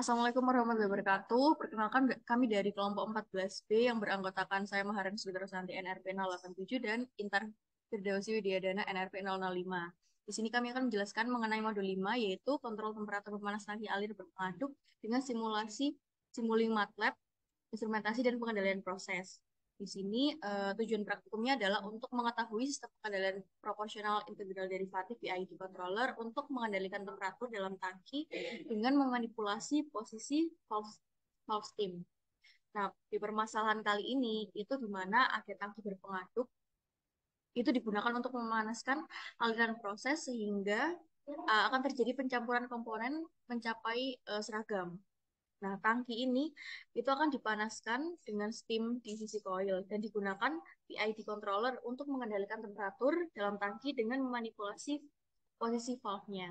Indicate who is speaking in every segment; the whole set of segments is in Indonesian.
Speaker 1: Assalamualaikum warahmatullahi wabarakatuh. Perkenalkan kami dari kelompok 14B yang beranggotakan saya Maharani Sudrosanti NRP 087 dan Intar Firdausi Widyadana NRP 005. Di sini kami akan menjelaskan mengenai modul 5 yaitu kontrol temperatur pemanas tangki alir berpengaduk dengan simulasi Simulink MATLAB, instrumentasi dan pengendalian proses. Di sini tujuan praktikumnya adalah untuk mengetahui sistem pengendalian proporsional integral derivatif PID controller untuk mengendalikan temperatur dalam tangki dengan memanipulasi posisi valve steam. Nah, di permasalahan kali ini itu di mana akhir tangki berpengaduk itu digunakan untuk memanaskan aliran proses sehingga akan terjadi pencampuran komponen mencapai seragam. Nah, tangki ini itu akan dipanaskan dengan steam di sisi coil dan digunakan PID controller untuk mengendalikan temperatur dalam tangki dengan memanipulasi posisi valve-nya.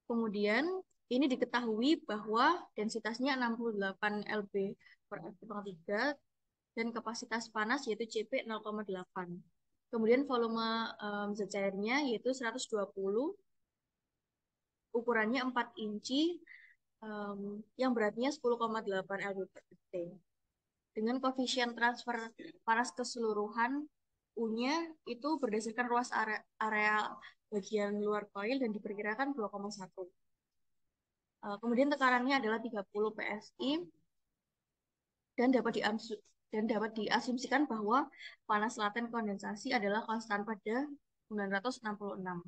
Speaker 1: Kemudian ini diketahui bahwa densitasnya 68 lb per F-3 dan kapasitas panas yaitu CP 0,8. Kemudian volume zat cairnya yaitu 120, ukurannya 4 inci, yang beratnya 10,8 lb per detik. Dengan koefisien transfer panas keseluruhan U-nya itu berdasarkan ruas area bagian luar coil dan diperkirakan 2,1. Kemudian tekanannya adalah 30 PSI dan dapat diasumsikan bahwa panas laten kondensasi adalah konstan pada 966.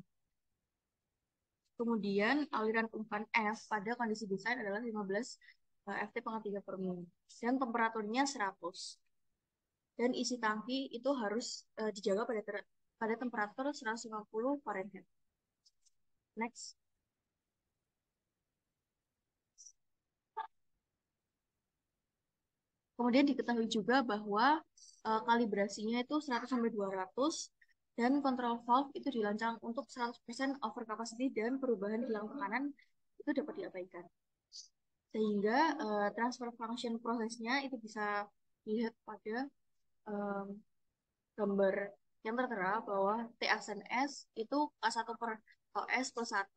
Speaker 1: Kemudian aliran umpan F pada kondisi desain adalah 15 Ft/3 per min dan temperaturnya 100. Dan isi tangki itu harus dijaga pada temperatur 150 Fahrenheit. Next. Kemudian diketahui juga bahwa kalibrasinya itu 100 sampai 200 dan kontrol valve itu dirancang untuk 100% over capacity dan perubahan kilang tekanan itu dapat diabaikan. Sehingga transfer function prosesnya itu bisa dilihat pada gambar yang tertera bahwa TA sen S itu K1 per TOS plus 1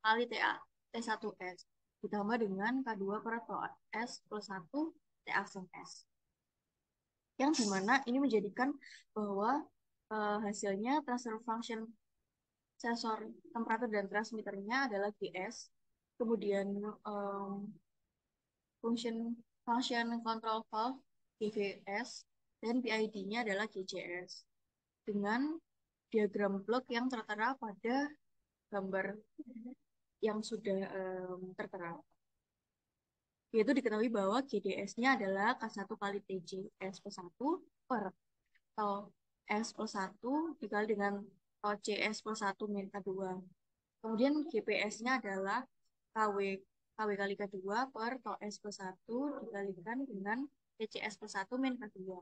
Speaker 1: kali TA T1S ditambah dengan K2 per TOS plus 1 TA sen S. Yang dimana ini menjadikan bahwa hasilnya transfer function sensor temperatur dan transmitternya adalah GS, kemudian function function control valve GVS, dan PID-nya adalah GCS. Dengan diagram blok yang tertera pada gambar yang sudah tertera. Yaitu diketahui bahwa GDS-nya adalah K1 kali TJS plus 1 per tau S plus 1 dikali dengan tau CS plus 1 min K2. Kemudian GPS-nya adalah KW kali K2 per tau S plus 1 dikalikan dengan TCS plus 1 min K2.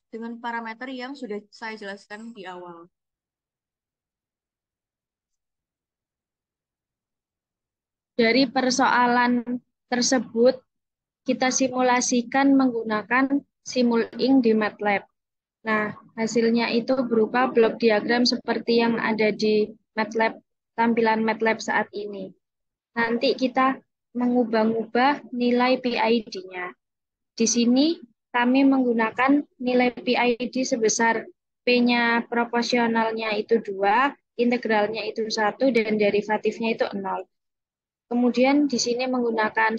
Speaker 1: Dengan parameter yang sudah saya jelaskan di awal.
Speaker 2: Dari persoalan tersebut, kita simulasikan menggunakan Simulink di MATLAB. Nah, hasilnya itu berupa blok diagram seperti yang ada di MATLAB, tampilan MATLAB saat ini. Nanti kita mengubah-ubah nilai PID-nya. Di sini kami menggunakan nilai PID sebesar P-nya proporsionalnya itu 2, integralnya itu 1, dan derivatifnya itu 0. Kemudian di sini menggunakan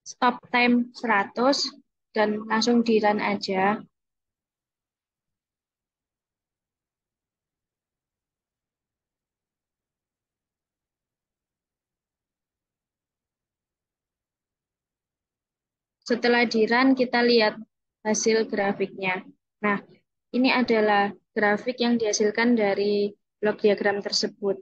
Speaker 2: stop time 100 dan langsung di run aja. Setelah di run kita lihat hasil grafiknya. Nah, ini adalah grafik yang dihasilkan dari blok diagram tersebut.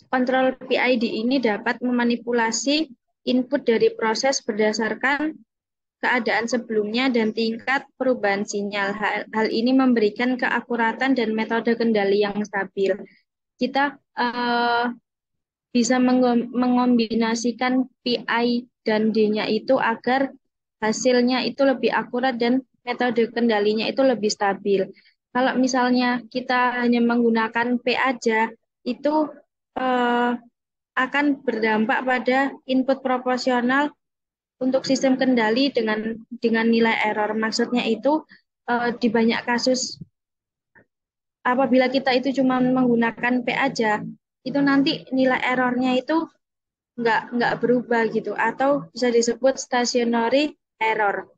Speaker 2: Kontrol PID ini dapat memanipulasi input dari proses berdasarkan keadaan sebelumnya dan tingkat perubahan sinyal. Hal ini memberikan keakuratan dan metode kendali yang stabil. Kita bisa mengombinasikan PI dan D-nya itu agar hasilnya itu lebih akurat dan metode kendalinya itu lebih stabil. Kalau misalnya kita hanya menggunakan P aja, itu eh, akan berdampak pada input proporsional untuk sistem kendali dengan nilai error. Maksudnya itu di banyak kasus apabila kita itu cuma menggunakan P aja, itu nanti nilai errornya itu nggak berubah gitu, atau bisa disebut stationary error.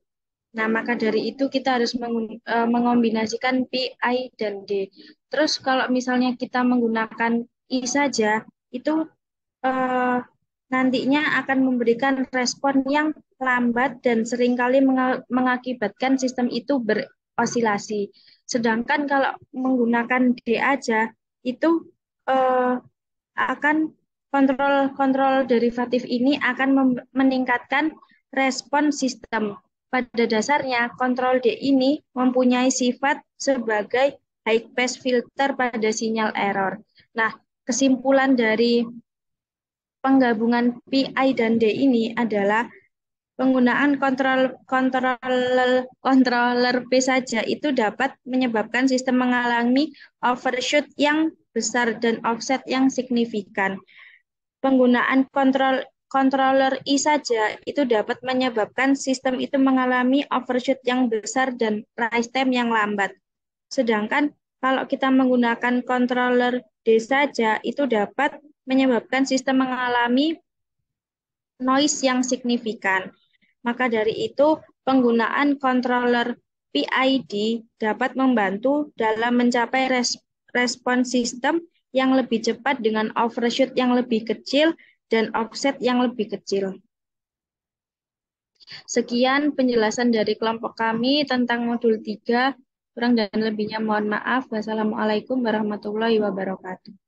Speaker 2: Nah, maka dari itu kita harus mengombinasikan P, I, dan D. Terus kalau misalnya kita menggunakan I saja, itu eh, nantinya akan memberikan respon yang lambat dan seringkali mengakibatkan sistem itu berosilasi. Sedangkan kalau menggunakan D aja, itu eh, akan kontrol derivatif ini akan meningkatkan respon sistem. Pada dasarnya, kontrol D ini mempunyai sifat sebagai high pass filter pada sinyal error. Nah, kesimpulan dari penggabungan PI dan D ini adalah penggunaan controller P saja itu dapat menyebabkan sistem mengalami overshoot yang besar dan offset yang signifikan. Penggunaan controller I saja itu dapat menyebabkan sistem itu mengalami overshoot yang besar dan rise time yang lambat. Sedangkan kalau kita menggunakan controller D saja itu dapat menyebabkan sistem mengalami noise yang signifikan. Maka dari itu, penggunaan controller PID dapat membantu dalam mencapai respon sistem yang lebih cepat dengan overshoot yang lebih kecil dan offset yang lebih kecil. Sekian penjelasan dari kelompok kami tentang modul 3. Kurang dan lebihnya mohon maaf. Wassalamualaikum warahmatullahi wabarakatuh.